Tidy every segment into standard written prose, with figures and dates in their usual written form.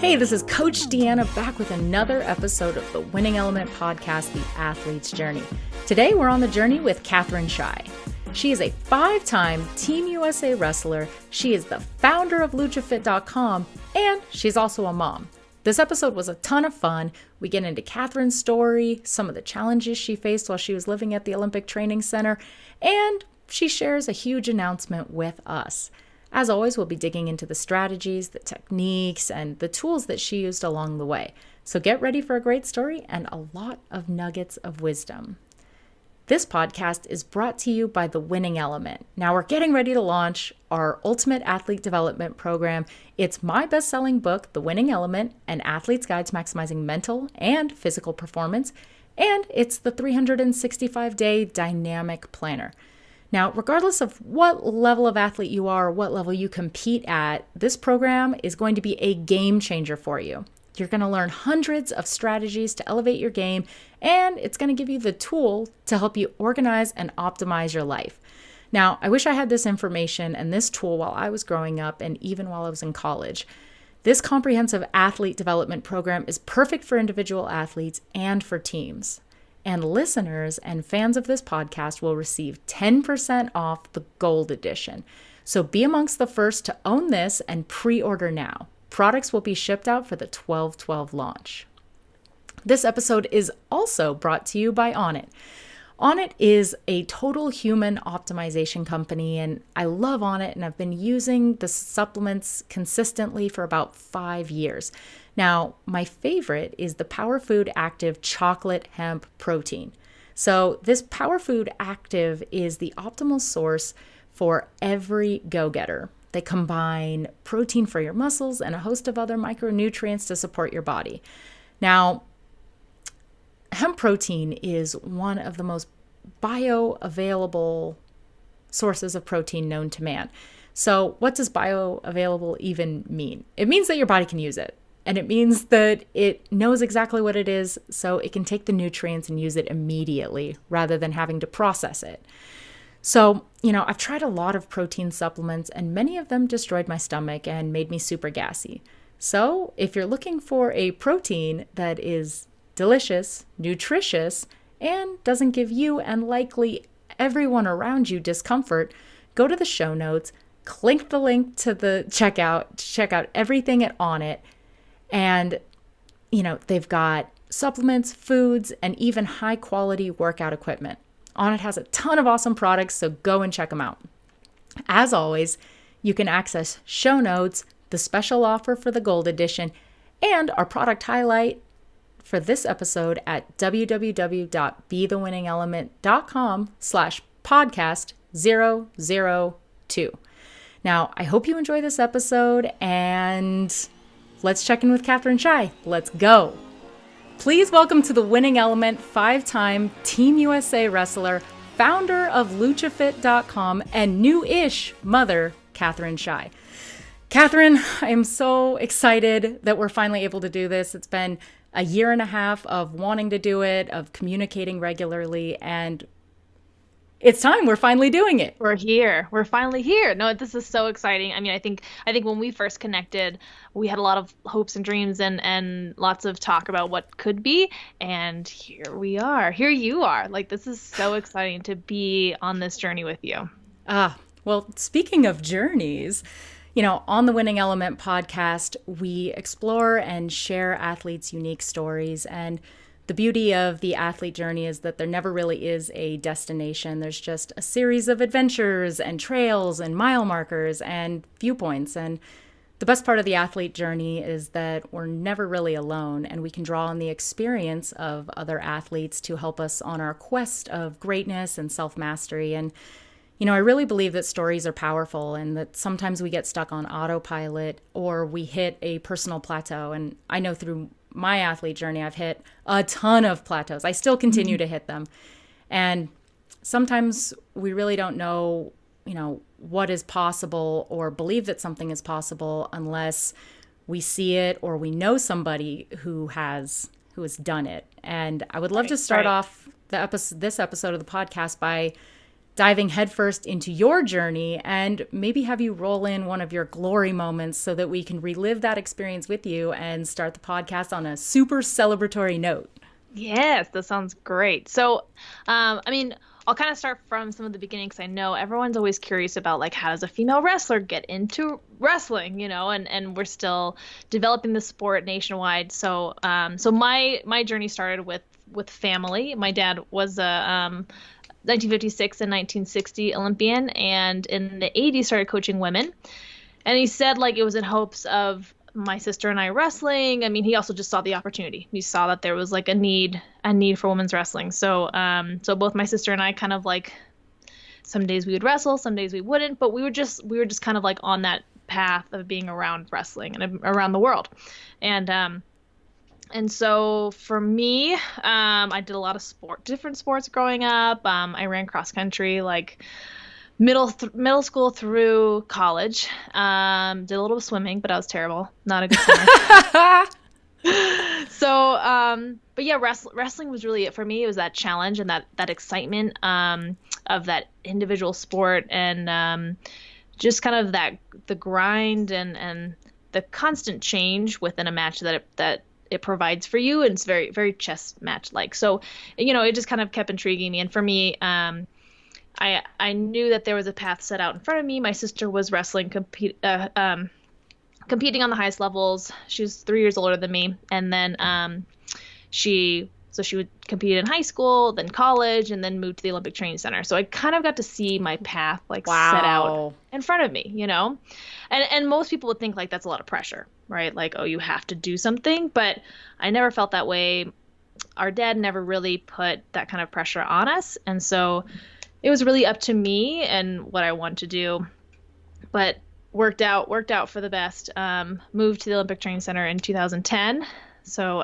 Hey, this is Coach Deanna back with another episode of the Winning Element podcast, The Athlete's Journey. Today, we're on the journey with Katherine Shai. She is a 5-time Team USA wrestler. She is the founder of LuchaFit.com, and she's also a mom. This episode was a ton of fun. We get into Katherine's story, some of the challenges she faced while she was living at the Olympic Training Center, and she shares a huge announcement with us. As always, we'll be digging into the strategies, the techniques, and the tools that she used along the way. So get ready for a great story and a lot of nuggets of wisdom. This podcast is brought to you by The Winning Element. Now we're getting ready to launch our Ultimate Athlete Development Program. It's my best-selling book, The Winning Element, An Athlete's Guide to Maximizing Mental and Physical Performance, and it's the 365-day dynamic planner. Now, regardless of what level of athlete you are or what level you compete at, this program is going to be a game changer for you. You're going to learn hundreds of strategies to elevate your game, and it's going to give you the tool to help you organize and optimize your life. Now, I wish I had this information and this tool while I was growing up and even while I was in college. This comprehensive athlete development program is perfect for individual athletes and for teams. And listeners and fans of this podcast will receive 10% off the Gold Edition. So be amongst the first to own this and pre-order now. Products will be shipped out for the 12/12 launch. This episode is also brought to you by Onnit. Onnit is a total human optimization company, and I love Onnit, and I've been using the supplements consistently for about 5 years. Now, my favorite is the Power Food Active Chocolate Hemp Protein. So this Power Food Active is the optimal source for every go-getter. They combine protein for your muscles and a host of other micronutrients to support your body. Now, hemp protein is one of the most bioavailable sources of protein known to man. So what does bioavailable even mean? It means that your body can use it. And it means that it knows exactly what it is, so it can take the nutrients and use it immediately rather than having to process it. So, I've tried a lot of protein supplements, and many of them destroyed my stomach and made me super gassy. So if you're looking for a protein that is delicious, nutritious, and doesn't give you and likely everyone around you discomfort, go to the show notes, click the link to the checkout, check out everything at Onnit. And, they've got supplements, foods, and even high quality workout equipment. Onnit has a ton of awesome products, so go and check them out. As always, you can access show notes, the special offer for the Gold Edition, and our product highlight for this episode at www.BeTheWinningElement.com/podcast002. Now, I hope you enjoy this episode, and let's check in with Katherine Shai. Let's go. Please welcome to the Winning Element 5-time Team USA wrestler, founder of LuchaFit.com, and new-ish mother, Katherine Shai. Katherine, I am so excited that we're finally able to do this. It's been a year and a half of wanting to do it, of communicating regularly, and it's time. We're finally doing it. We're here. We're finally here. No, this is so exciting. I mean, I think when we first connected, we had a lot of hopes and dreams and lots of talk about what could be. And here we are. Here you are. Like, this is so exciting to be on this journey with you. Well, speaking of journeys, on the Winning Element podcast, we explore and share athletes' unique stories. And the beauty of the athlete journey is that there never really is a destination. There's just a series of adventures and trails and mile markers and viewpoints. And the best part of the athlete journey is that we're never really alone, and we can draw on the experience of other athletes to help us on our quest of greatness and self-mastery. And, I really believe that stories are powerful, and that sometimes we get stuck on autopilot or we hit a personal plateau. And I know through my athlete journey, I've hit a ton of plateaus. I still continue to hit them. And sometimes we really don't know, what is possible or believe that something is possible unless we see it or we know somebody who has done it. And I would love to start off this episode of the podcast by diving headfirst into your journey and maybe have you roll in one of your glory moments so that we can relive that experience with you and start the podcast on a super celebratory note. Yes, that sounds great. So, I mean, I'll kind of start from some of the beginning because I know everyone's always curious about like how does a female wrestler get into wrestling, and we're still developing the sport nationwide. So, so my journey started with family. My dad was a 1956 and 1960 Olympian, and in the 80s started coaching women. And he said like it was in hopes of my sister and I wrestling. I mean, he also just saw the opportunity. He saw that there was like a need for women's wrestling. So, so both my sister and I kind of like, some days we would wrestle, some days we wouldn't, but we were just kind of like on that path of being around wrestling and around the world. And so for me, I did a lot of different sports growing up. I ran cross country, like middle school through college. Did a little swimming, but I was terrible. Not a good swimmer. So, but yeah, wrestling was really it for me. It was that challenge and that excitement, of that individual sport, and, just kind of the grind and the constant change within a match that it provides for you. And it's very, very chess match like. So, it just kind of kept intriguing me. And for me, I knew that there was a path set out in front of me. My sister was wrestling, competing on the highest levels. She was 3 years older than me. And then she would compete in high school, then college, and then moved to the Olympic Training Center. So I kind of got to see my path set out in front of me, And most people would think like that's a lot of pressure, right? Like, oh, you have to do something. But I never felt that way. Our dad never really put that kind of pressure on us. And so it was really up to me and what I wanted to do, but worked out for the best. Moved to the Olympic Training Center in 2010. So,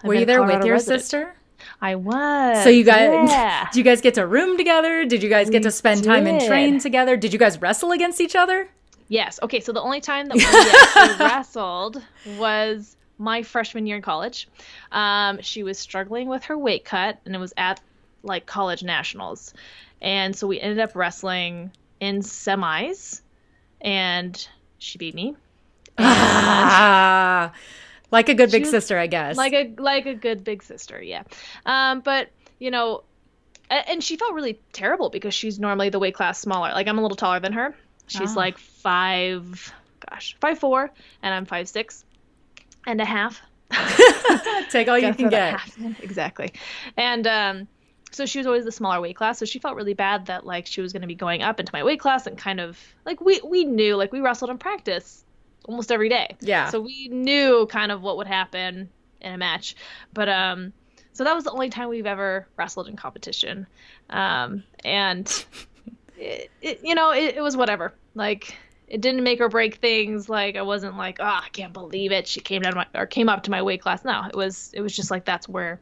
were you there with your sister? I was. So you guys, did you guys get to room together? Did you guys get to spend time and train together? Did you guys wrestle against each other? Yes. Okay. So the only time that we actually wrestled was my freshman year in college. She was struggling with her weight cut, and it was at like college nationals. And so we ended up wrestling in semis, and she beat me. Like a good big sister, I guess. Like a good big sister, yeah. But and she felt really terrible because she's normally the weight class smaller. Like I'm a little taller than her. She's like 5'4", and I'm 5'6" and a half. Take all you can get. Exactly. And so she was always the smaller weight class. So she felt really bad that like she was going to be going up into my weight class, and kind of like we knew, like we wrestled in practice almost every day. Yeah. So we knew kind of what would happen in a match. But so that was the only time we've ever wrestled in competition. And it was whatever. Like it didn't make or break things. Like I wasn't like, I can't believe it. She came up to my weight class. No, it was just like that's where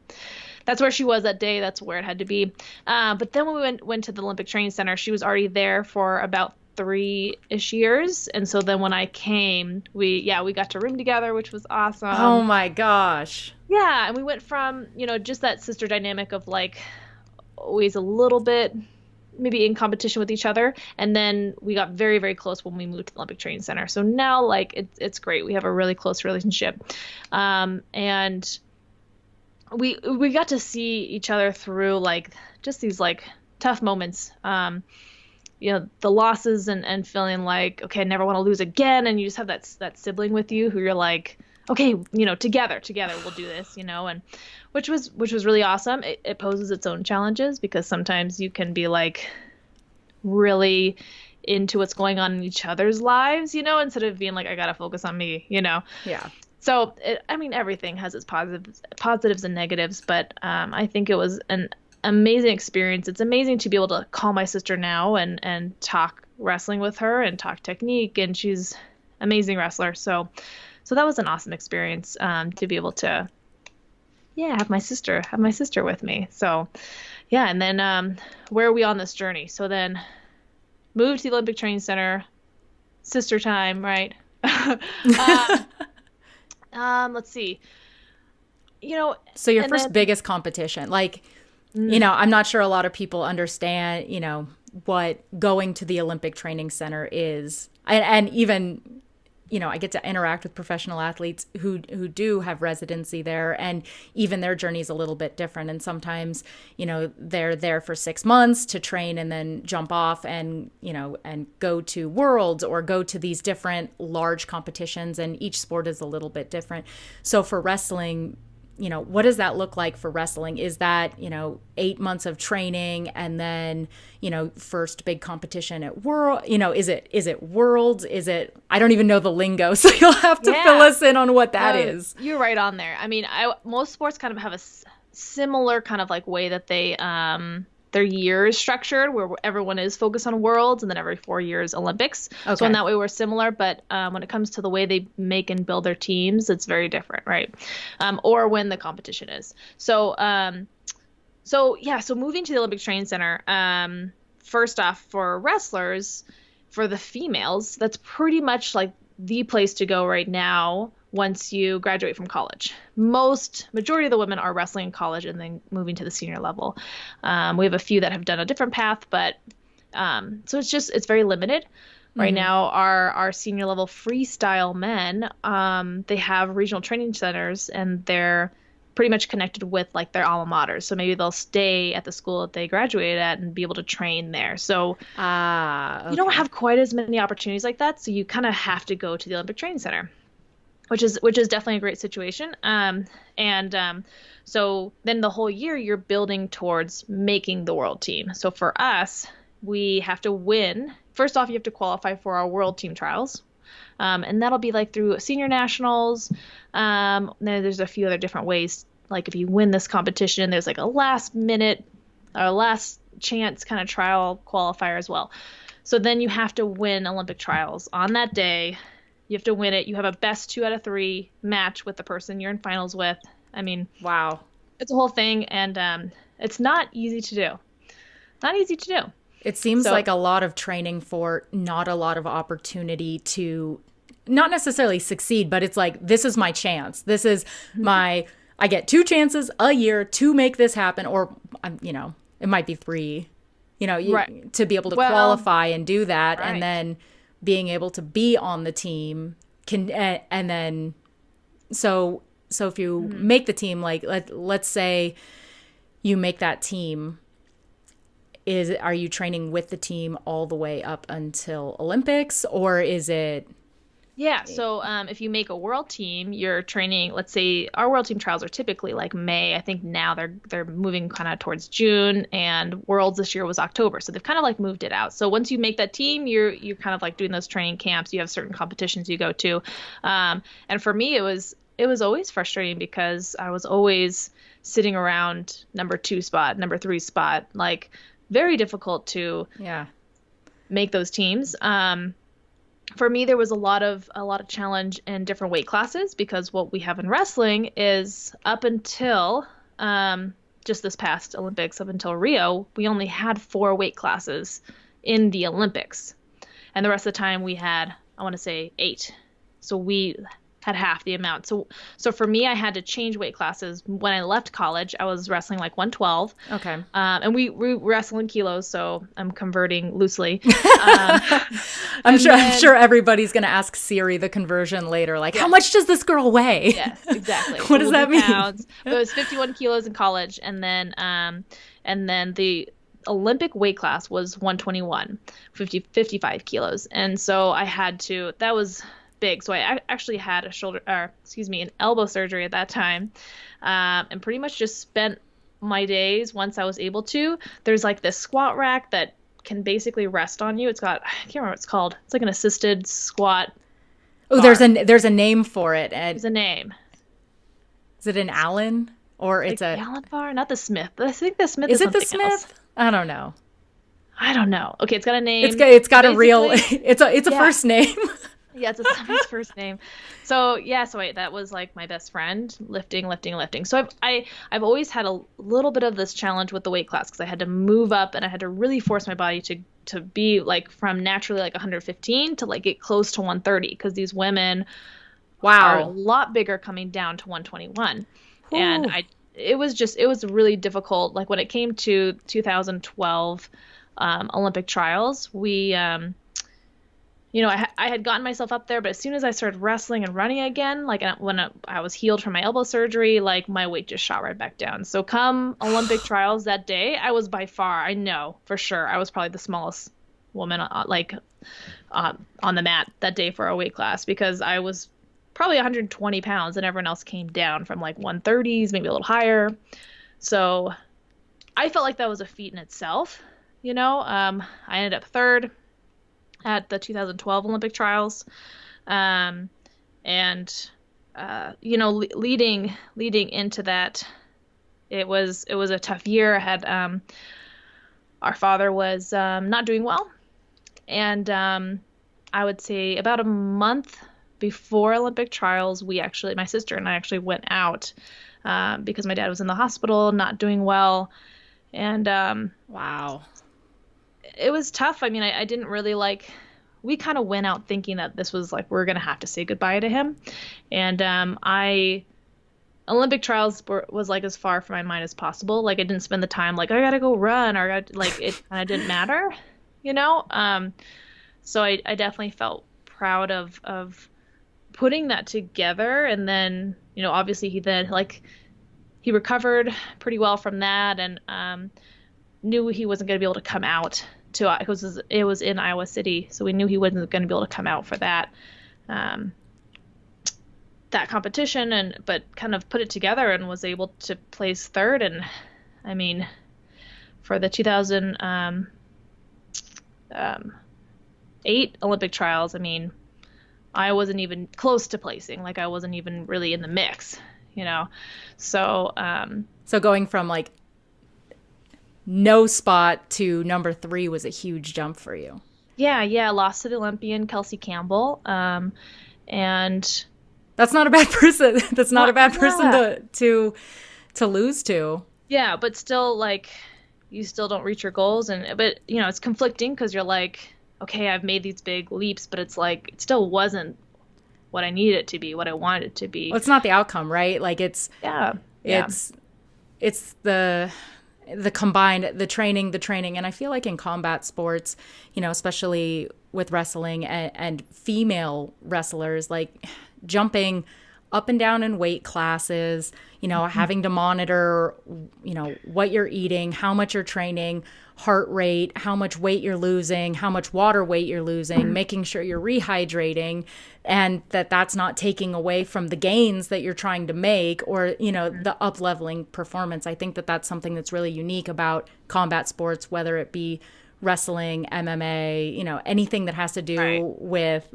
she was that day. That's where it had to be. But then when we went to the Olympic Training Center, she was already there for about 3-ish years. And so then when I came, we got to room together, which was awesome. Oh my gosh. Yeah. And we went from, just that sister dynamic of like always a little bit maybe in competition with each other. And then we got very, very close when we moved to the Olympic Training Center. So now like it's great. We have a really close relationship. And we got to see each other through like just these like tough moments. The losses and feeling like, okay, I never want to lose again. And you just have that sibling with you who you're like, okay, together we'll do this, and which was really awesome. It poses its own challenges because sometimes you can be like really into what's going on in each other's lives, instead of being like, I got to focus on me, Yeah. So, everything has its positives and negatives, but I think it was an amazing experience. It's amazing to be able to call my sister now and talk wrestling with her and talk technique, and she's an amazing wrestler. So that was an awesome experience to be able to, have my sister with me. So, yeah, and then where are we on this journey? So then moved to the Olympic Training Center, sister time, right? Let's see. So your first biggest competition, like, I'm not sure a lot of people understand, what going to the Olympic Training Center is. And even, I get to interact with professional athletes who do have residency there, and even their journey is a little bit different. And sometimes, they're there for 6 months to train and then jump off and go to Worlds or go to these different large competitions, and each sport is a little bit different. So for wrestling, what does that look like for wrestling? Is that, 8 months of training and then, first big competition at World, is it Worlds? Is it, I don't even know the lingo, so you'll have to fill us in on what that is. You're right on there. I mean, most sports kind of have a similar kind of like way that they, their year is structured, where everyone is focused on Worlds and then every 4 years Olympics. Okay. So in that way we're similar, but when it comes to the way they make and build their teams, it's very different, right? Or when the competition is. So moving to the Olympic Training Center, first off, for wrestlers, for the females, that's pretty much like the place to go right now once you graduate from college. Majority of the women are wrestling in college and then moving to the senior level. We have a few that have done a different path, but so it's very limited. Right now, our senior level freestyle men, they have regional training centers, and they're pretty much connected with like their alma maters. So maybe they'll stay at the school that they graduated at and be able to train there. So okay. You don't have quite as many opportunities like that. So you kind of have to go to the Olympic Training Center, which is definitely a great situation. So then the whole year you're building towards making the world team. So for us, we have to win. First off, you have to qualify for our world team trials. And that'll be like through senior nationals. There's a few other different ways. Like if you win this competition, there's like a last minute or last chance kind of trial qualifier as well. So then you have to win Olympic trials on that day. You have to win it. You have a best 2 out of 3 match with the person you're in finals with. I mean, wow, it's a whole thing. And it's not easy to do. Not easy to do. It seems like a lot of training for not a lot of opportunity to not necessarily succeed, but it's like, this is my chance. This is I get 2 chances a year to make this happen. Or, it might be 3, right. To be able to qualify and do that. Right. And then being able to be on the team and then, so if you make the team, like let's say you make that team, are you training with the team all the way up until Olympics, or is it? Yeah. So if you make a world team, you're training, let's say our world team trials are typically like May. I think now they're moving kind of towards June, and Worlds this year was October. So they've kind of like moved it out. So once you make that team, you're kind of like doing those training camps. You have certain competitions you go to. And for me, it was always frustrating because I was always sitting around number 2 spot, number 3 spot, like very difficult to make those teams. For me, there was a lot of challenge in different weight classes, because what we have in wrestling is up until just this past Olympics, up until Rio, we only had 4 weight classes in the Olympics. And the rest of the time we had, I want to say 8. So we had half the amount. So for me, I had to change weight classes. When I left college, I was wrestling like 112. Okay. And we wrestle in kilos, so I'm converting loosely. I'm sure everybody's going to ask Siri the conversion later. Like, how much does this girl weigh? Yes, exactly. What does that mean? Pounds. It was 51 kilos in college, and then the Olympic weight class was 121, 55 kilos. And so I had to, that was big. So I actually had an elbow surgery at that time, and pretty much just spent my days, once I was able to. There's like this squat rack that can basically rest on you. It's got, I can't remember what it's called. It's like an assisted squat. Oh, there's a name for it. There's a name. Is it an Allen, or it's like a Allen bar? Not the Smith. I think the Smith is it the something Smith? else. I don't know. Okay, it's got a name. It's got a real. It's a first name. Yeah, it's somebody's first name. So that was like my best friend, lifting. So I've always had a little bit of this challenge with the weight class, because I had to move up and I had to really force my body to be like from naturally like 115 to like get close to 130, because these women are a lot bigger coming down to 121. Ooh. And it was really difficult. Like when it came to 2012, Olympic trials. I had gotten myself up there, but as soon as I started wrestling and running again, like when I was healed from my elbow surgery, like my weight just shot right back down. So come Olympic trials that day, I was by far, I know for sure, I was probably the smallest woman on the mat that day for our weight class, because I was probably 120 pounds and everyone else came down from like 130s, maybe a little higher. So I felt like that was a feat in itself. I ended up third at the 2012 Olympic trials. Leading into that, it was a tough year. I had, our father was, not doing well. And, I would say about a month before Olympic trials, my sister and I actually went out, because my dad was in the hospital, not doing well. And, wow. It was tough. I mean, I didn't really we kind of went out thinking that this was we're going to have to say goodbye to him. And Olympic trials was as far from my mind as possible. I didn't spend the time I got to go run, or it kind of didn't matter, So I definitely felt proud of putting that together. And then, obviously he recovered pretty well from that, and knew he wasn't going to be able to come out because it was in Iowa City, so we knew he wasn't going to be able to come out for that competition, but kind of put it together and was able to place third. And I mean, for the 2008 Olympic trials, I mean, I wasn't even close to placing. I wasn't even really in the mix, So going from no spot to number 3 was a huge jump for you. Yeah. Lost to the Olympian Kelsey Campbell. And that's not a bad person. That's not a bad person to lose to. Yeah, but still, you still don't reach your goals, but it's conflicting, because you're okay, I've made these big leaps, but it's it still wasn't what I needed it to be, what I wanted it to be. Well, it's not the outcome, right? It's the combined, the training. And I feel like in combat sports, especially with wrestling and female wrestlers, jumping up and down in weight classes, having to monitor, what you're eating, how much you're training, heart rate, how much weight you're losing, how much water weight you're losing, making sure you're rehydrating, and that's not taking away from the gains that you're trying to make, or, the up-leveling performance. I think that's something that's really unique about combat sports, whether it be wrestling, MMA, anything that has to do with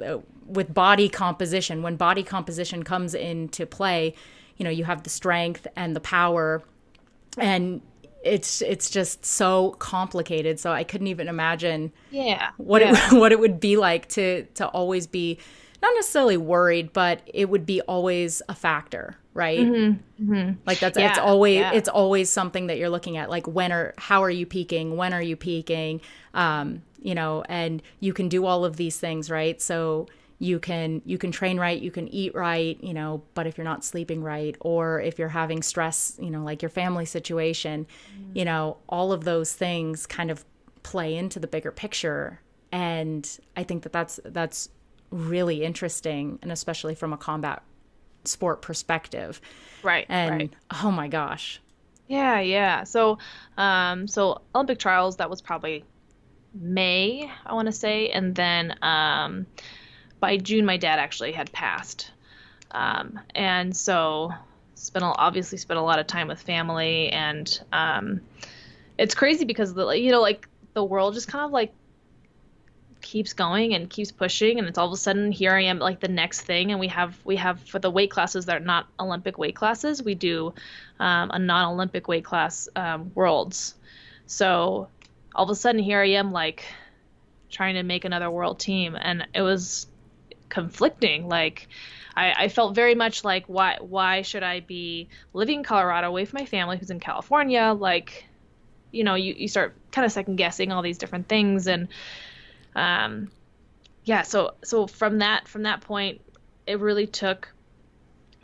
body composition. When body composition comes into play, you have the strength and the power, and it's just so complicated. So I couldn't even imagine what it would be like to always be not necessarily worried, but it would be always a factor, right? Mm-hmm. Mm-hmm. It's always something that you're looking at, how are you peaking? When are you peaking? And you can do all of these things, right? So you can train right, you can eat right, but if you're not sleeping right, or if you're having stress, your family situation, all of those things kind of play into the bigger picture. And I think that's really interesting, and especially from a combat sport perspective. Right. Oh my gosh. Yeah. So Olympic trials, that was probably May, I want to say. And then, by June, my dad actually had passed. And so obviously spent a lot of time with family, and, it's crazy because the world just kind of keeps going and keeps pushing, and it's all of a sudden here I am, the next thing. And we have for the weight classes that are not Olympic weight classes, we do a non-Olympic weight class worlds. So all of a sudden here I am trying to make another world team, and it was conflicting. I felt very much why should I be living in Colorado away from my family who's in California? You start kind of second guessing all these different things. And so from that point, it really took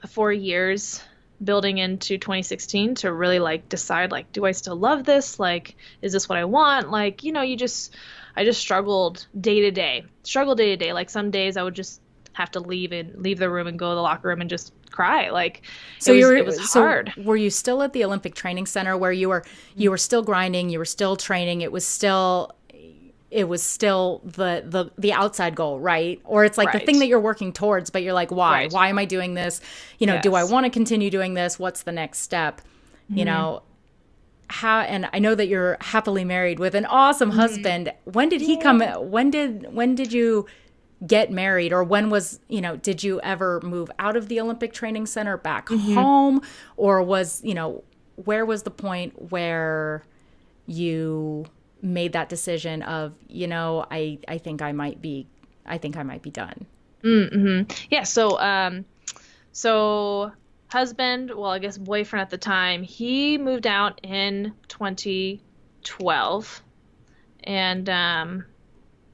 4 years building into 2016 to really like decide, like, do I still love this? Like, is this what I want? Like, I just struggled day to day. Like some days I would just have to leave the room and go to the locker room and just cry. Like it was hard. So were you still at the Olympic Training Center where you were still grinding, you were still training, it was still the outside goal, right? Or it's like the thing that you're working towards, but you're like, why? Right. Why am I doing this? Do I want to continue doing this? What's the next step? How, and I know that you're happily married with an awesome husband. When did he come? When did you get married, or when was, did you ever move out of the Olympic Training Center back home, or was, where was the point where you made that decision of, I think I might be done? Yeah. So husband, well, I guess boyfriend at the time, he moved out in 2012. And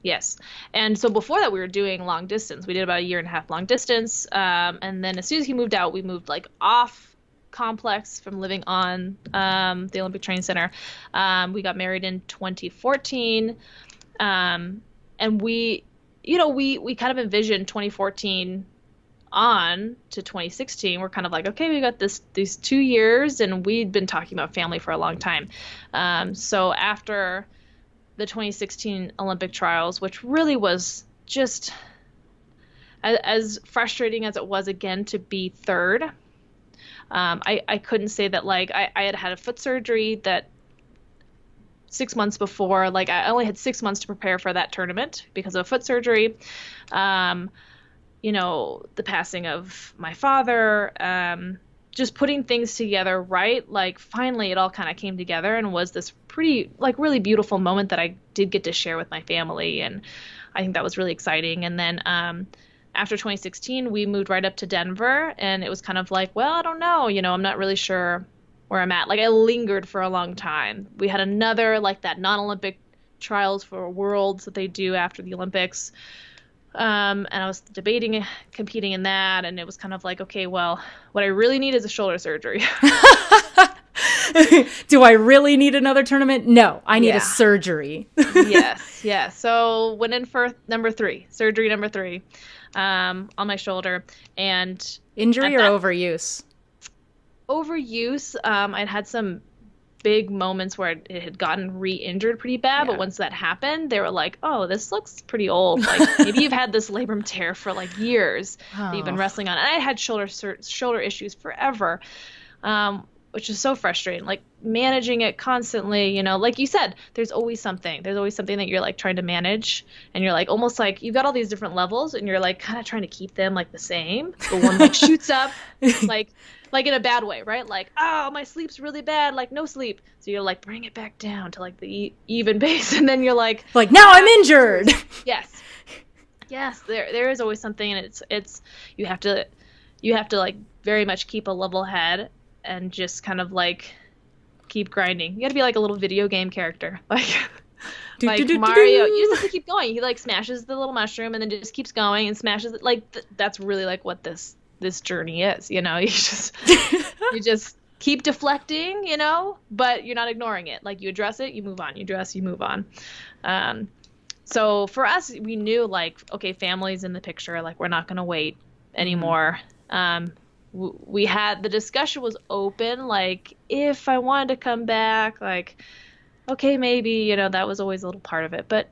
yes. And so before that, we were doing long distance. We did about a year and a half long distance. And then as soon as he moved out, we moved like off complex from living on the Olympic Training Center. We got married in 2014. And we kind of envisioned 2014 on to 2016. We're kind of like, okay, we got these 2 years, and we'd been talking about family for a long time. So after the 2016 Olympic trials, which really was just as frustrating as it was, again, to be third. I couldn't say that, like, I had a foot surgery that 6 months before, like I only had 6 months to prepare for that tournament because of a foot surgery. The passing of my father, just putting things together, right? Like finally it all kind of came together and was this pretty, like, really beautiful moment that I did get to share with my family. And I think that was really exciting. And then, after 2016, we moved right up to Denver, and it was kind of like, well, I don't know, I'm not really sure where I'm at. Like I lingered for a long time. We had another, like, that non-Olympic trials for worlds that they do after the Olympics. And I was debating competing in that, and it was kind of like, okay, well, what I really need is a shoulder surgery. Do I really need another tournament? No, I need a surgery. Yes. Yeah. So went in for surgery number three, on my shoulder. And injury or overuse? Overuse. I'd had some big moments where it had gotten re-injured pretty bad, but once that happened, they were like, oh, this looks pretty old. Like maybe you've had this labrum tear for like years that you've been wrestling on. And I had shoulder issues forever, which is so frustrating, like managing it constantly, like you said, there's always something that you're like trying to manage, and you're like, almost like you've got all these different levels and you're like kind of trying to keep them like the same, but one like shoots up like in a bad way, right? Like, oh, my sleep's really bad, like no sleep. So you're like, bring it back down to like the even base. And then you're like now I'm injured. Yes. There is always something. And it's, you have to like very much keep a level head and just kind of like keep grinding. You got to be like a little video game character. Like Mario, you just have to keep going. He like smashes the little mushroom and then just keeps going and smashes it. Like that's really like what this journey is, you just keep deflecting, but you're not ignoring it. Like you address it, you move on, you move on. So for us, we knew like, okay, family's in the picture. Like we're not going to wait anymore. We had, the discussion was open. Like if I wanted to come back, like, okay, maybe, that was always a little part of it, but,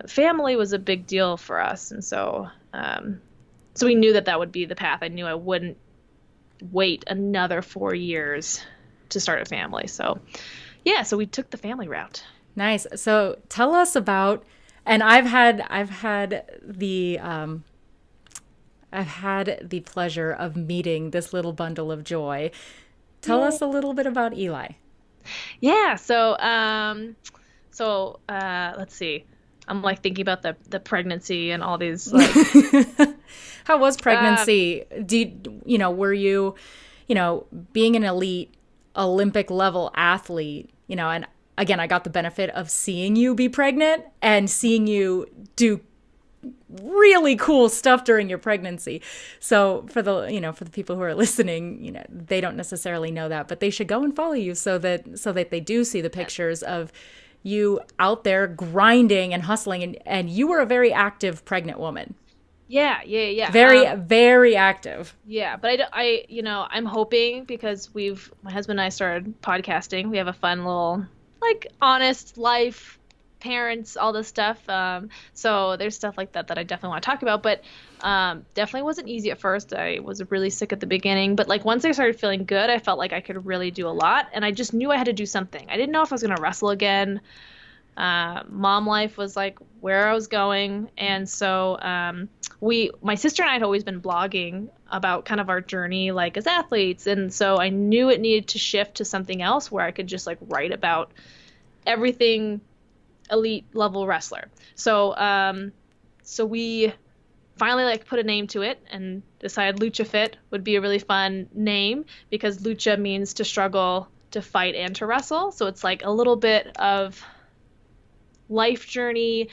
family was a big deal for us. And so we knew that would be the path. I knew I wouldn't wait another 4 years to start a family. So we took the family route. Nice. So tell us about, and I've had the pleasure of meeting this little bundle of joy. Tell us a little bit about Eli. Yeah. So let's see. I'm like thinking about the pregnancy and all these like. How was pregnancy? Were you, being an elite Olympic level athlete, and again, I got the benefit of seeing you be pregnant and seeing you do really cool stuff during your pregnancy. So for the people who are listening, they don't necessarily know that, but they should go and follow you so that they do see the pictures of you out there grinding and hustling, and you were a very active pregnant woman. Yeah. Very, very active. Yeah, but I'm hoping, because my husband and I started podcasting. We have a fun little, like, honest life, parents, all this stuff. So there's stuff like that I definitely want to talk about, but definitely wasn't easy at first. I was really sick at the beginning, but like once I started feeling good, I felt like I could really do a lot, and I just knew I had to do something. I didn't know if I was going to wrestle again. Mom life was like where I was going. And so, my sister and I had always been blogging about kind of our journey, like as athletes. And so I knew it needed to shift to something else where I could just like write about everything elite level wrestler. So, so we finally like put a name to it and decided LuchaFit would be a really fun name, because lucha means to struggle, to fight, and to wrestle. So it's like a little bit of life journey.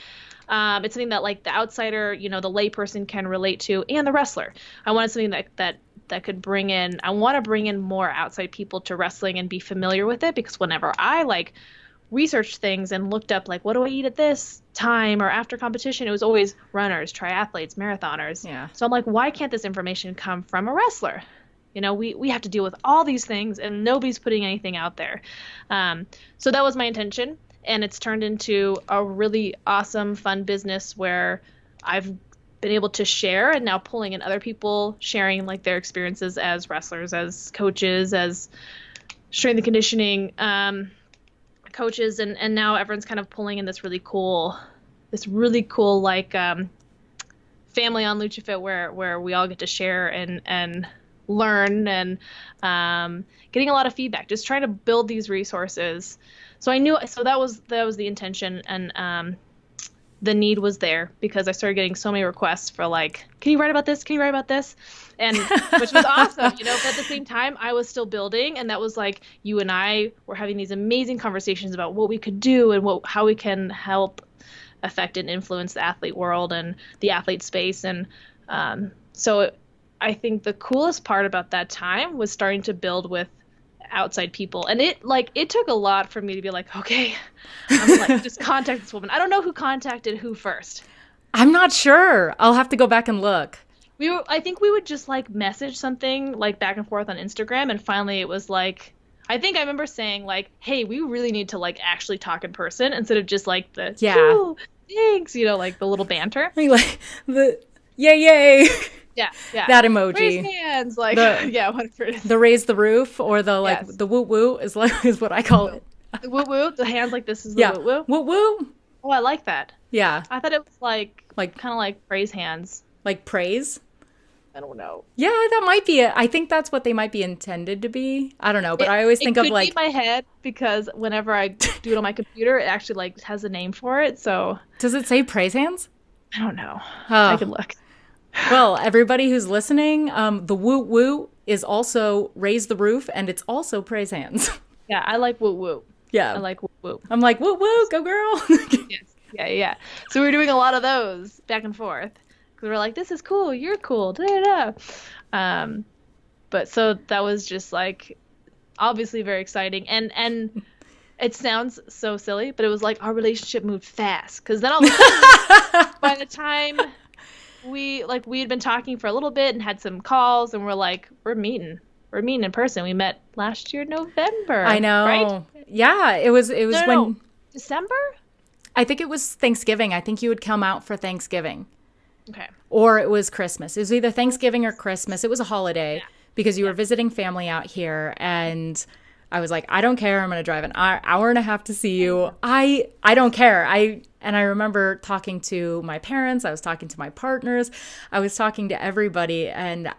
It's something that like the outsider, the layperson can relate to, and the wrestler. I wanted something that could bring in, I want to bring in more outside people to wrestling and be familiar with it, because whenever I like researched things and looked up like what do I eat at this time or after competition, it was always runners, triathletes, marathoners. Yeah. So I'm like, why can't this information come from a wrestler? We have to deal with all these things and nobody's putting anything out there. So that was my intention. And it's turned into a really awesome, fun business where I've been able to share, and now pulling in other people sharing like their experiences as wrestlers, as coaches, as strength and conditioning coaches. And now everyone's kind of pulling in this really cool like family on LuchaFit where we all get to share and learn, and getting a lot of feedback, just trying to build these resources. So that was the intention, and the need was there, because I started getting so many requests for like, can you write about this? Can you write about this? And which was awesome, but at the same time I was still building, and that was like, you and I were having these amazing conversations about what we could do and how we can help affect and influence the athlete world and the athlete space. And so I think the coolest part about that time was starting to build with outside people, and it took a lot for me to be like, okay, I'm like, just contact this woman. I don't know who contacted who first. I'm not sure. I'll have to go back and look. I think we would just like message something like back and forth on Instagram, and finally it was like, I think I remember saying like, hey, we really need to like actually talk in person instead of just like the thanks, like the little banter. Like the yay. Yeah. That emoji. Raise hands, like whatever it is. The raise the roof, or the like the woo woo is what I call it. The woo woo, the hands like this is the woo woo. Woo woo. Oh, I like that. Yeah. I thought it was like kind of like praise hands. Like praise? I don't know. Yeah, that might be it. I think that's what they might be intended to be. I don't know, but I always think of like, it could be my head, because whenever I do it on my computer, it actually like has a name for it. So does it say praise hands? I don't know. Oh. I could look. Well, everybody who's listening, the woo woo is also raise the roof, and it's also praise hands. Yeah, I like woo woo. Yeah, I like woo woo. I'm like woo woo, go girl. Yes. Yeah. So we were doing a lot of those back and forth, because we were like, this is cool, you're cool, da. But so that was just like obviously very exciting, and it sounds so silly, but it was like our relationship moved fast, because then all of a sudden, by the time we had been talking for a little bit and had some calls, and we're like, we're meeting in person. We met last year November. I know, right? Yeah, it was when December. I think it was Thanksgiving. I think you would come out for Thanksgiving. Okay. Or it was Christmas. It was either Thanksgiving or Christmas. It was a holiday, because you were visiting family out here, and I was like, I don't care. I'm going to drive an hour and a half to see you. I don't care. And I remember talking to my parents. I was talking to my partners. I was talking to everybody. And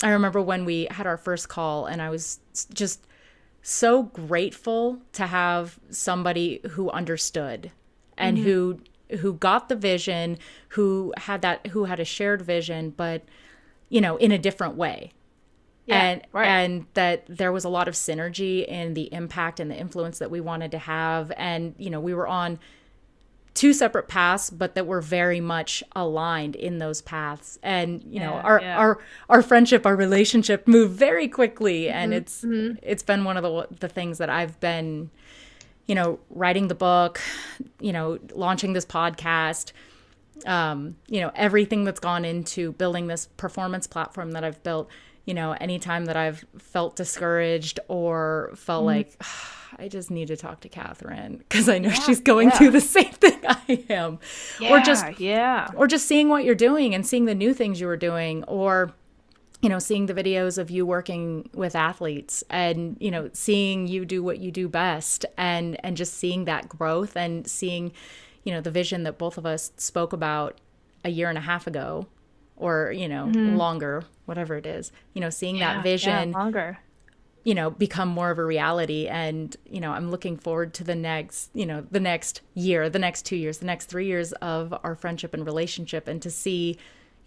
I remember when we had our first call, and I was just so grateful to have somebody who understood and who got the vision, who had a shared vision, but, in a different way. Yeah, and that there was a lot of synergy in the impact and the influence that we wanted to have. And, we were on two separate paths, but that we're very much aligned in those paths. And, you know, our friendship, our relationship moved very quickly. And it's been one of the things that I've been, you know, writing the book, you know, launching this podcast, you know, everything that's gone into building this performance platform that I've built. You know, anytime that I've felt discouraged or felt like, I just need to talk to Katherine because I know she's going through the same thing I am. Or just seeing what you're doing and seeing the new things you were doing, or, you know, seeing the videos of you working with athletes and, you know, seeing you do what you do best, and just seeing that growth and seeing, you know, the vision that both of us spoke about a year and a half ago, or, you know, longer, whatever it is, you know, seeing that vision longer, you know, become more of a reality. And, you know, I'm looking forward to the next, you know, the next year, the next 2 years, the next 3 years of our friendship and relationship, and to see,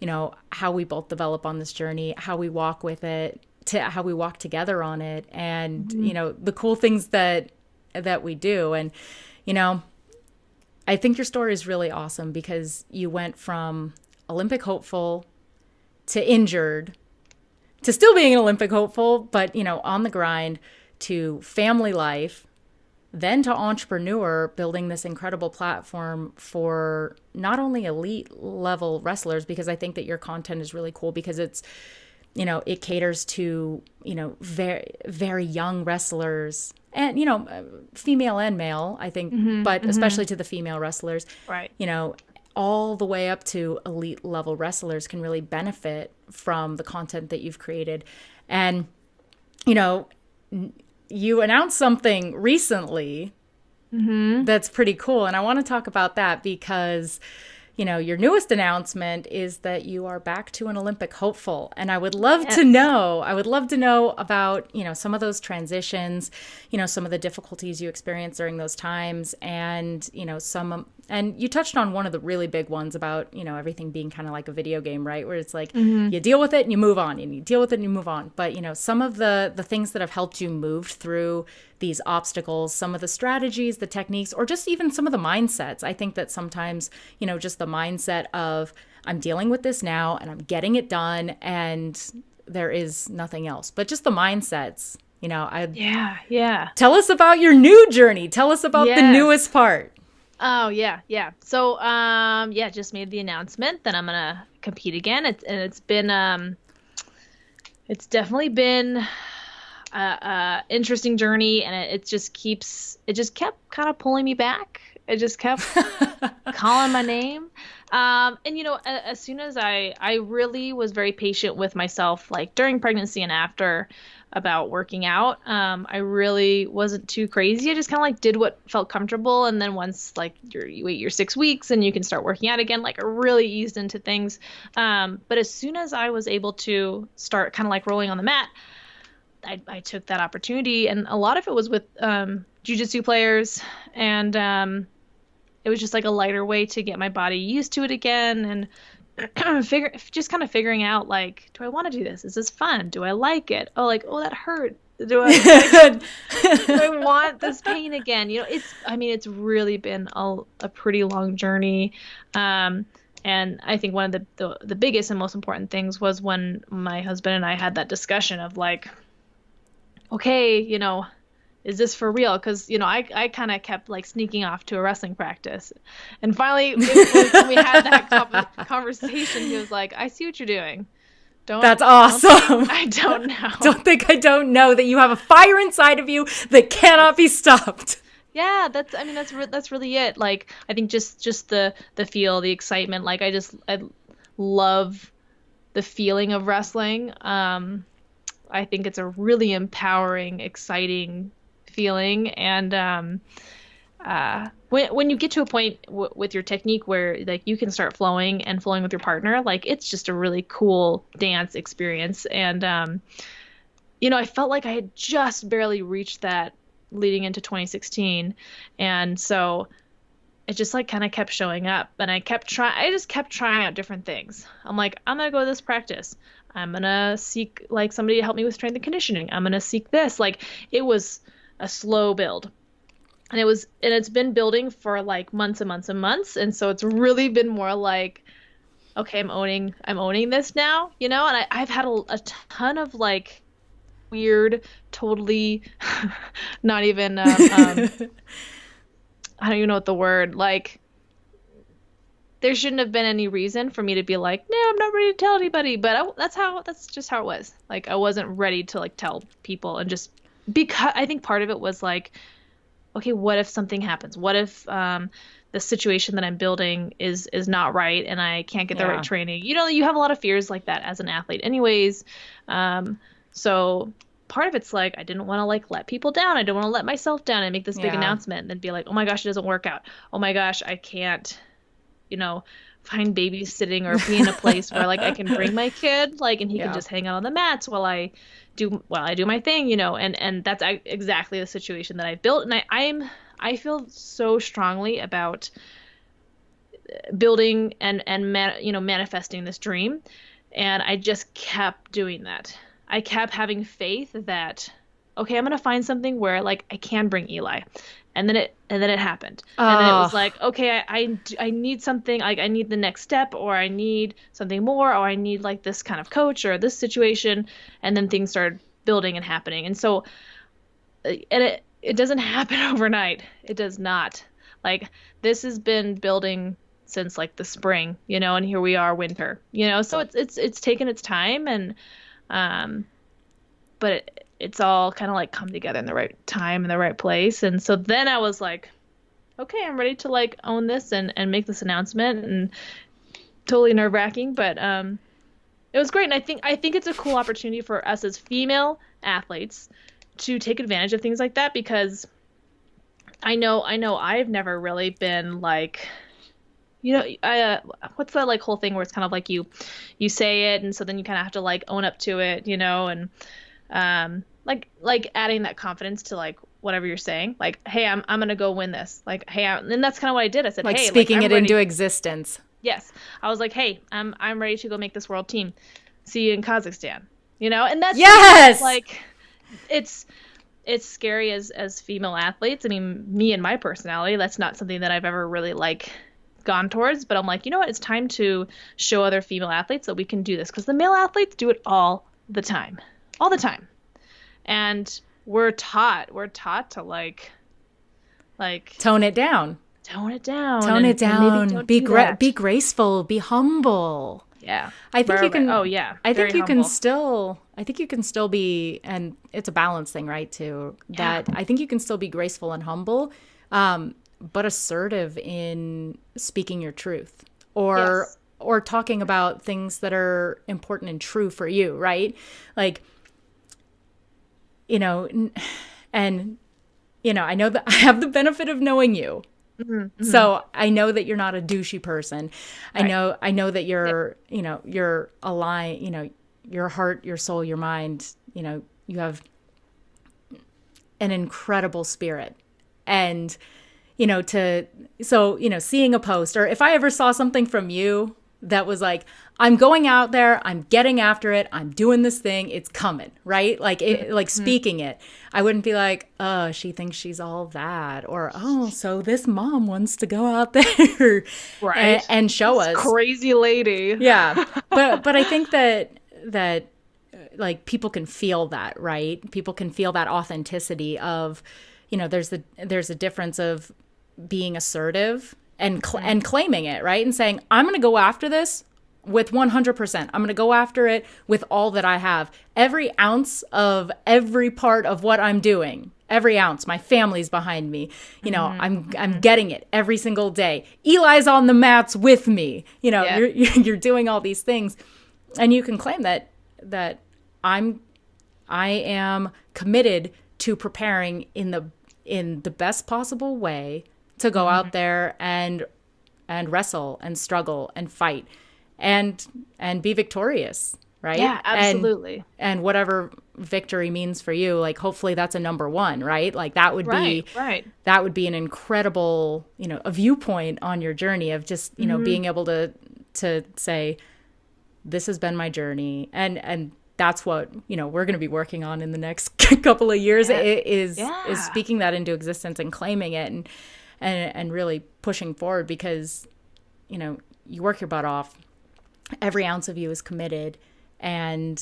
you know, how we both develop on this journey, how we walk with it, to how we walk together on it, and, you know, the cool things that we do. And, you know, I think your story is really awesome because you went from Olympic hopeful to injured to still being an Olympic hopeful, but, you know, on the grind, to family life, then to entrepreneur, building this incredible platform for not only elite level wrestlers, because I think that your content is really cool because it's, you know, it caters to, you know, very, very young wrestlers and, you know, female and male, I think, but especially to the female wrestlers, right? You know, all the way up to elite level wrestlers can really benefit from the content that you've created. And, you know, you announced something recently that's pretty cool. And I want to talk about that because, you know, your newest announcement is that you are back to an Olympic hopeful. And I would love to know about, you know, some of those transitions, you know, some of the difficulties you experienced during those times, and, you know, and you touched on one of the really big ones about, you know, everything being kind of like a video game, right? Where it's like you deal with it and you move on, and you deal with it and you move on. But, you know, some of the things that have helped you move through these obstacles, some of the strategies, the techniques, or just even some of the mindsets. I think that sometimes, you know, just the mindset of I'm dealing with this now and I'm getting it done and there is nothing else, but just the mindsets, you know, tell us about your new journey. Tell us about the newest part. Oh, yeah. So, just made the announcement that I'm going to compete again. It's definitely been a interesting journey, and it just kept kind of pulling me back. It just kept calling my name. And, you know, as soon as I really was very patient with myself, like during pregnancy and after, about working out. I really wasn't too crazy. I just kind of like did what felt comfortable. And then once like you wait your 6 weeks and you can start working out again, like I really eased into things. But as soon as I was able to start kind of like rolling on the mat, I took that opportunity. And a lot of it was with jiu-jitsu players. And it was just like a lighter way to get my body used to it again. And just kind of figuring out, like, do I want to do this? Is this fun? Do I like it? Oh, that hurt. Do I want this pain again? You know, it's really been a pretty long journey. And I think one of the biggest and most important things was when my husband and I had that discussion of like, okay, you know, is this for real? Because, you know, I kind of kept like sneaking off to a wrestling practice. And finally, when we had that conversation, he was like, I see what you're doing. That's awesome. I don't know. Don't think I don't know that you have a fire inside of you that cannot be stopped. Yeah, that's really it. Like, I think just the feel, the excitement. Like, I love the feeling of wrestling. I think it's a really empowering, exciting feeling. And when you get to a point with your technique where like you can start flowing with your partner, like it's just a really cool dance experience. And you know, I felt like I had just barely reached that leading into 2016, and so it just like kind of kept showing up, and I just kept trying out different things. I'm like, I'm gonna go to this practice, I'm gonna seek like somebody to help me with strength and conditioning, I'm gonna seek this. Like, it was a slow build. it's been building for like months and months and months. And so it's really been more like, okay, I'm owning this now, and I've had a ton of like weird, totally not even, I don't even know what the word, like, there shouldn't have been any reason for me to be like, no, I'm not ready to tell anybody. But that's just how it was. Like, I wasn't ready to like tell people, and just because I think part of it was like, okay, what if something happens? What if the situation that I'm building is not right and I can't get the right training? You have a lot of fears like that as an athlete anyways. So part of it's like, I didn't want to like let people down. I don't want to let myself down and make this big announcement and then be like, oh my gosh, it doesn't work out. Oh my gosh, I can't, find babysitting or be in a place where like I can bring my kid, like, and he can just hang out on the mats while I do my thing, and that's exactly the situation that I've built. And I feel so strongly about building and manifesting this dream. And I just kept doing that. I kept having faith that, okay, I'm going to find something where like I can bring Eli. And then it happened. And then it was like, okay, I need something, like I need the next step, or I need something more, or I need like this kind of coach or this situation. And then things started building and happening. And so, and it doesn't happen overnight. It does not. Like, this has been building since like the spring, and here we are winter, so it's taken its time, and, but it's all kind of like come together in the right time, in the right place. And so then I was like, okay, I'm ready to like own this and make this announcement, and totally nerve wracking, but, it was great. And I think it's a cool opportunity for us as female athletes to take advantage of things like that, because I know I've never really been like, what's that like whole thing where it's kind of like you say it, and so then you kind of have to like own up to it, and, like adding that confidence to like whatever you're saying, like, hey, I'm gonna go win this, like, hey, and that's kind of what I did. I said, like, hey, speaking like, it into existence. Yes, I was like, hey, I'm ready to go make this world team. See you in Kazakhstan, and that's yes, like, it's scary as female athletes. I mean, me and my personality, that's not something that I've ever really like gone towards, but I'm like, you know what, it's time to show other female athletes that we can do this, because the male athletes do it all the time, and we're taught to like tone it down, and be graceful, be humble. I think you can. Oh yeah. I think you can still be, and it's a balance thing, right? Too. That I think you can still be graceful and humble, but assertive in speaking your truth, or talking about things that are important and true for you, right? Like, and I know that I have the benefit of knowing you. Mm-hmm. So I know that you're not a douchey person. Right. I know that you're, you're aligned, your heart, your soul, your mind, you have an incredible spirit. And, seeing a post, or if I ever saw something from you that was like, I'm going out there, I'm getting after it, I'm doing this thing, it's coming, right? Like, speaking it, I wouldn't be like, oh, she thinks she's all that, or, oh, so this mom wants to go out there right, and show this us. Crazy lady. Yeah. But I think that like, people can feel that, right? People can feel that authenticity of, there's a difference of being assertive and claiming it, right? And saying, I'm going to go after this with 100%. I'm going to go after it with all that I have. Every ounce of every part of what I'm doing, every ounce, my family's behind me. I'm getting it every single day. Eli's on the mats with me. You're doing all these things, and you can claim that I am committed to preparing in the best possible way to go out there and wrestle and struggle and fight and be victorious, right? Yeah, absolutely. And whatever victory means for you, like, hopefully that's a number one, right? Like, that would be that would be an incredible, a viewpoint on your journey of just, being able to say, this has been my journey, and that's what, we're going to be working on in the next couple of years, is speaking that into existence and claiming it, and really pushing forward, because, you work your butt off. Every ounce of you is committed, and,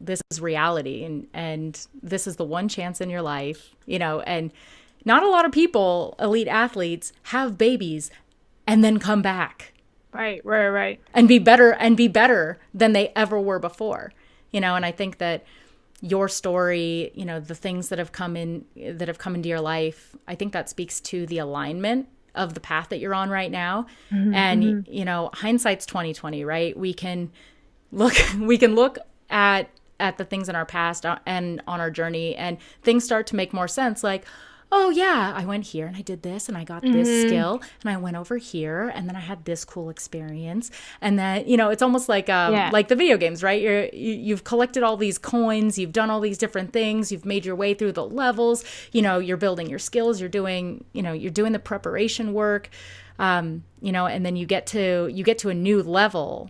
this is reality, and this is the one chance in your life, and not a lot of people, elite athletes, have babies and then come back. Right. And be better than they ever were before. And I think that your story, the things that have come into your life, I think that speaks to the alignment of the path that you're on right now. Mm-hmm. And, hindsight's 20/20, right? We can look at the things in our past and on our journey, and things start to make more sense. Like, oh yeah, I went here and I did this and I got this skill, and I went over here and then I had this cool experience. And then, it's almost like the video games, right? You've collected all these coins, you've done all these different things, you've made your way through the levels, you're building your skills, you're doing the preparation work, and then you get to a new level.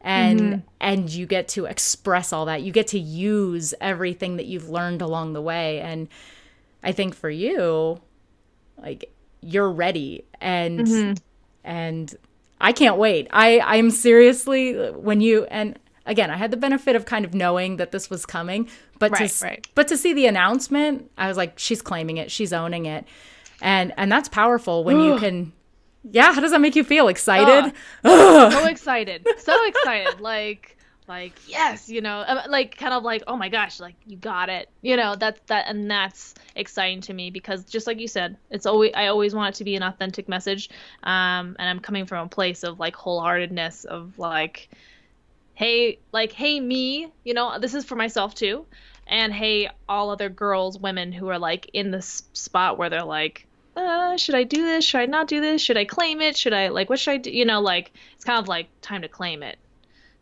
And you get to express all that. You get to use everything that you've learned along the way. And I think for you, like, you're ready, and I can't wait. I'm seriously, and again, I had the benefit of kind of knowing that this was coming, but to see the announcement, I was like, she's claiming it, she's owning it, and that's powerful when you can. Yeah, how does that make you feel? Excited? So excited. Like, yes, like, kind of like, oh my gosh, like, you got it. That's exciting to me, because just like you said, I always want it to be an authentic message. And I'm coming from a place of like wholeheartedness of like, hey, me, this is for myself too. And hey, all other girls, women who are like in this spot where they're like, should I do this? Should I not do this? Should I claim it? What should I do? It's kind of like time to claim it.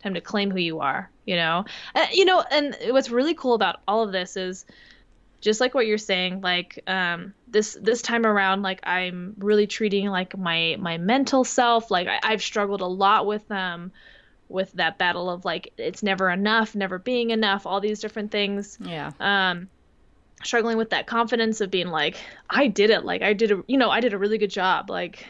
Time to claim who you are, and what's really cool about all of this is just like what you're saying, like, this time around, like, I'm really treating like my mental self. Like, I've struggled a lot with that battle of like, it's never enough, never being enough, all these different things. Yeah. Struggling with that confidence of being like, I did it. Like, I did a really good job. Like,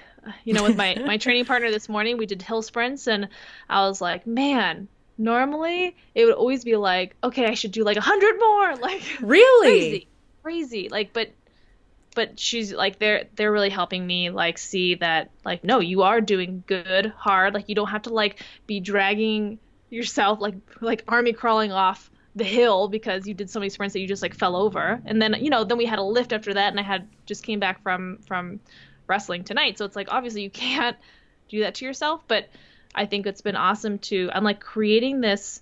with my training partner this morning, we did hill sprints, and I was like, man, normally it would always be like, okay, I should do like 100 more. Like, really crazy. Like, but she's like, they're really helping me like see that, like, no, you are doing good, hard. Like, you don't have to like be dragging yourself like army crawling off the hill because you did so many sprints that you just like fell over. And then, then we had a lift after that, and I just came back from wrestling tonight. So it's like, obviously you can't do that to yourself, but I think it's been awesome I'm like creating this,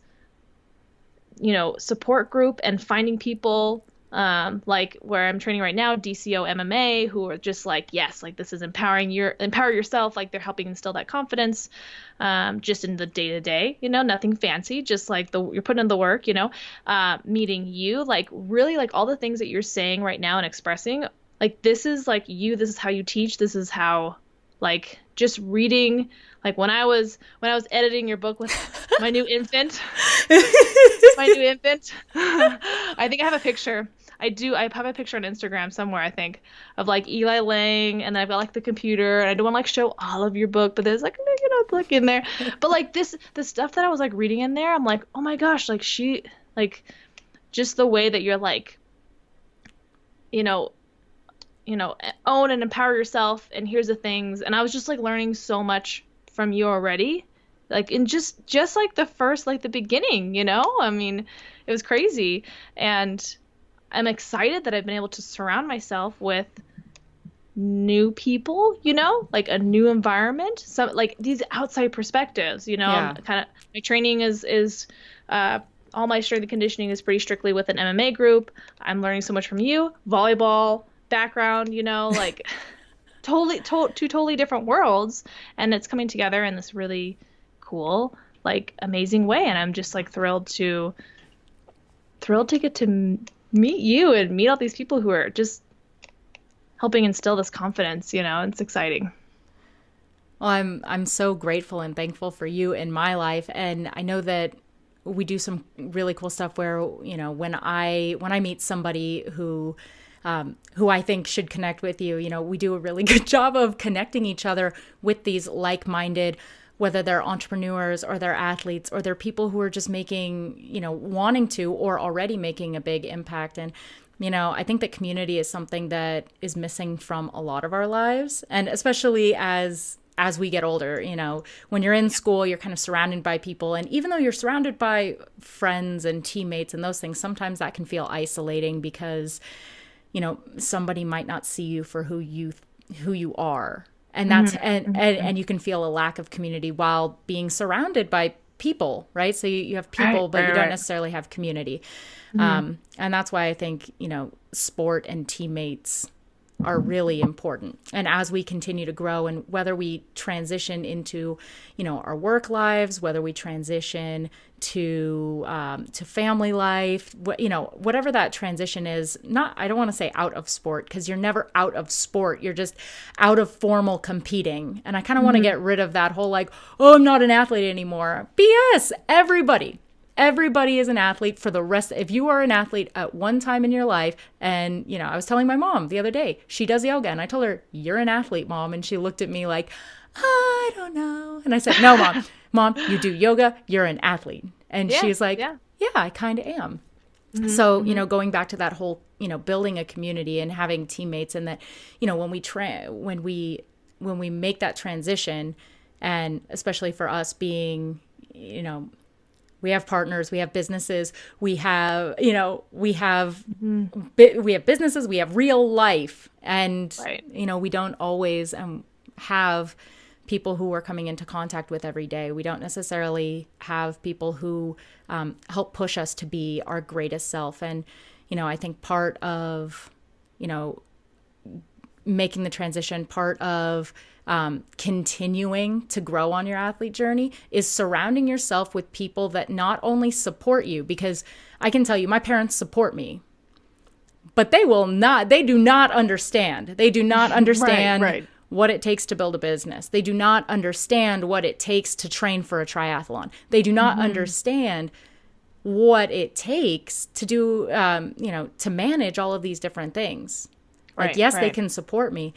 support group and finding people, like where I'm training right now, DCO MMA, who are just like, yes, like, this is empower yourself. Like, they're helping instill that confidence, just in the day to day, nothing fancy, just like you're putting in the work, meeting you, like, really, like, all the things that you're saying right now and expressing, like, this is like this is how you teach. This is how, like, just reading, like, when I was editing your book with my new infant, I think I have a picture. I have a picture on Instagram somewhere, I think, of like Eli laying, and then I've got like the computer, and I don't want to like show all of your book, but there's like, look in there. But like the stuff that I was like reading in there, I'm like, oh my gosh, like, she, like, just the way that you're like, own and empower yourself, and here's the things. And I was just like learning so much from you already, like, in just like the first, like, the beginning, I mean, it was crazy. And I'm excited that I've been able to surround myself with new people, like a new environment, some like these outside perspectives, kind of, my training is all my strength and conditioning is pretty strictly with an MMA group. I'm learning so much from you, volleyball background, like two totally different worlds, and it's coming together in this really cool, like, amazing way. And I'm just like thrilled to get to meet you and meet all these people who are just helping instill this confidence. It's exciting. Well, I'm so grateful and thankful for you in my life, and I know that we do some really cool stuff where, when I meet somebody who I think should connect with you, we do a really good job of connecting each other with these like-minded, whether they're entrepreneurs or they're athletes or they're people who are just making, wanting to or already making a big impact. And, I think that community is something that is missing from a lot of our lives. And especially as we get older, when you're in school, you're kind of surrounded by people. And even though you're surrounded by friends and teammates and those things, sometimes that can feel isolating because, somebody might not see you for who you are. And that's, and you can feel a lack of community while being surrounded by people, right? So you have people, but you don't necessarily have community. And that's why I think, sport and teammates are really important. And as we continue to grow, and whether we transition into, our work lives, whether we transition to family life, whatever that transition is, I don't want to say out of sport, because you're never out of sport. You're just out of formal competing. And I kind of want to get rid of that whole like, oh, I'm not an athlete anymore. BS. Everybody is an athlete for the rest. If you are an athlete at one time in your life, and, I was telling my mom the other day, she does yoga, and I told her, you're an athlete, Mom. And she looked at me like, I don't know. And I said, no, Mom, you do yoga, you're an athlete. And she's like, yeah, I kind of am. So, going back to that whole, building a community and having teammates, and that, when we make that transition, and especially for us being, we have partners, we have businesses, we have businesses, we have real life. And, we don't always have people who we're coming into contact with every day. We don't necessarily have people who help push us to be our greatest self. And, I think part of, making the transition, part of continuing to grow on your athlete journey is surrounding yourself with people that not only support you, because I can tell you, my parents support me, but they do not understand. They do not understand what it takes to build a business. They do not understand what it takes to train for a triathlon. They do not understand what it takes to do, to manage all of these different things. Like, yes, they can support me,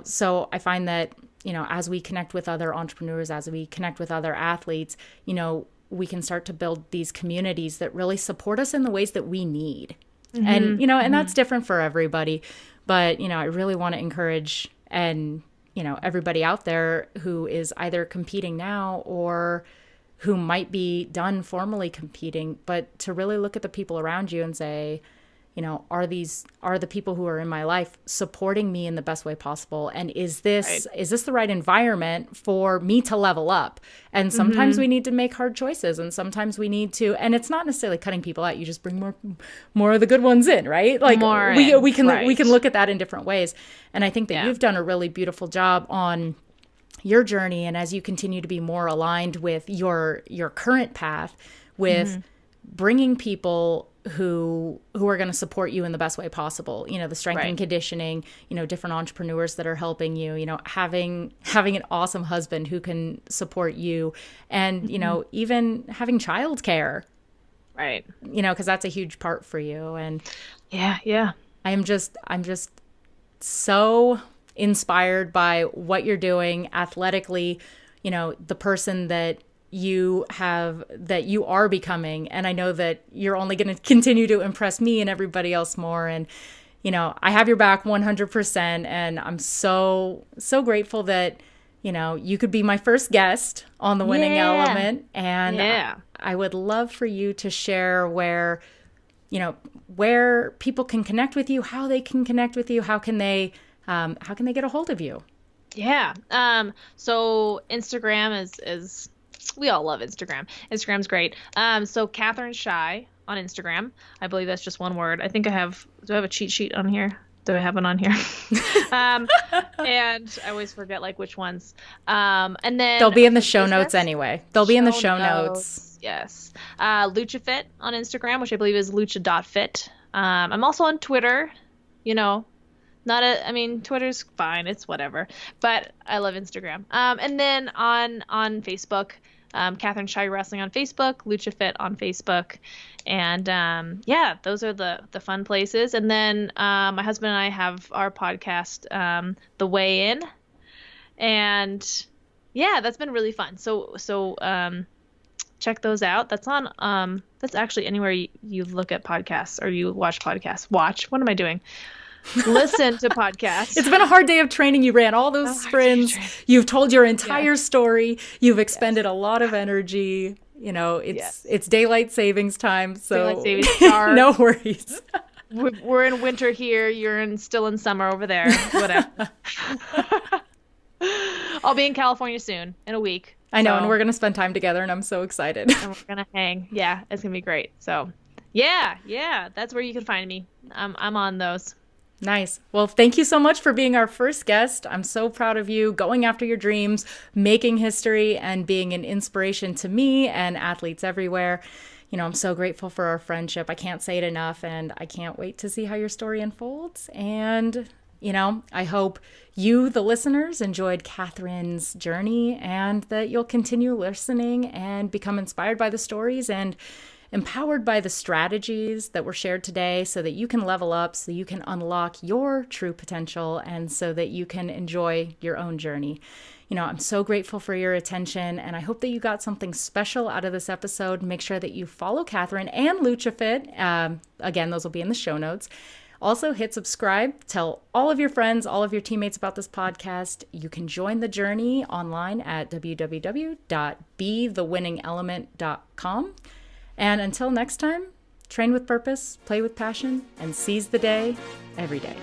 so I find that, as we connect with other entrepreneurs, as we connect with other athletes, we can start to build these communities that really support us in the ways that we need. And, and that's different for everybody. But, I really want to encourage and, everybody out there who is either competing now or who might be done formally competing, but to really look at the people around you and say, are the people who are in my life supporting me in the best way possible? And is this the right environment for me to level up? And sometimes we need to make hard choices, and sometimes we need to, and it's not necessarily cutting people out. You just bring more of the good ones in, right? Like we can look at that in different ways. And I think that you've done a really beautiful job on your journey. And as you continue to be more aligned with your current path, with bringing people who are going to support you in the best way possible, the strength and conditioning, different entrepreneurs that are helping you, having an awesome husband who can support you, and, even having childcare, because that's a huge part for you. And I'm just so inspired by what you're doing athletically, the person that you are becoming. And I know that you're only going to continue to impress me and everybody else more. And, I have your back 100%. And I'm so, so grateful that, you could be my first guest on the Winning Element. And I would love for you to share where people can connect with you, how they can connect with you, how can they get a hold of you? Yeah. So Instagram is we all love Instagram. Instagram's great. So Katherine Shai on Instagram. I believe that's just one word. I think do I have a cheat sheet on here? Do I have one on here? And I always forget which ones. And then they'll be in the show notes anyway. They'll be in the show notes. Yes. LuchaFit on Instagram, which I believe is lucha.fit. I'm also on Twitter, Twitter's fine. It's whatever, but I love Instagram. And then on Facebook, Katherine Shai Wrestling on Facebook, LuchaFit on Facebook. And yeah, those are the fun places. And then my husband and I have our podcast, The Way In. And yeah, that's been really fun. So check those out. That's on that's actually anywhere you look at podcasts or you watch podcasts. What am I doing? Listen to podcasts. It's been a hard day of training. You ran all those sprints. You've told your entire story. You've expended a lot of energy. You know, it's daylight savings time. So daylight savings no worries. We're in winter here. You're still in summer over there. Whatever. I'll be in California soon, in a week. I know, and we're going to spend time together, and I'm so excited. And we're going to hang. Yeah, it's going to be great. So, yeah, that's where you can find me. I'm on those. Nice. Well, thank you so much for being our first guest. I'm so proud of you going after your dreams, making history, and being an inspiration to me and athletes everywhere. You know, I'm so grateful for our friendship. I can't say it enough, and I can't wait to see how your story unfolds. And, you know, I hope you, the listeners, enjoyed Katherine's journey and that you'll continue listening and become inspired by the stories and empowered by the strategies that were shared today so that you can level up, so you can unlock your true potential, and so that you can enjoy your own journey. You know, I'm so grateful for your attention, and I hope that you got something special out of this episode. Make sure that you follow Katherine and LuchaFit. Again, those will be in the show notes. Also, hit subscribe. Tell all of your friends, all of your teammates about this podcast. You can join the journey online at www.BeTheWinningElement.com. And until next time, train with purpose, play with passion, and seize the day every day.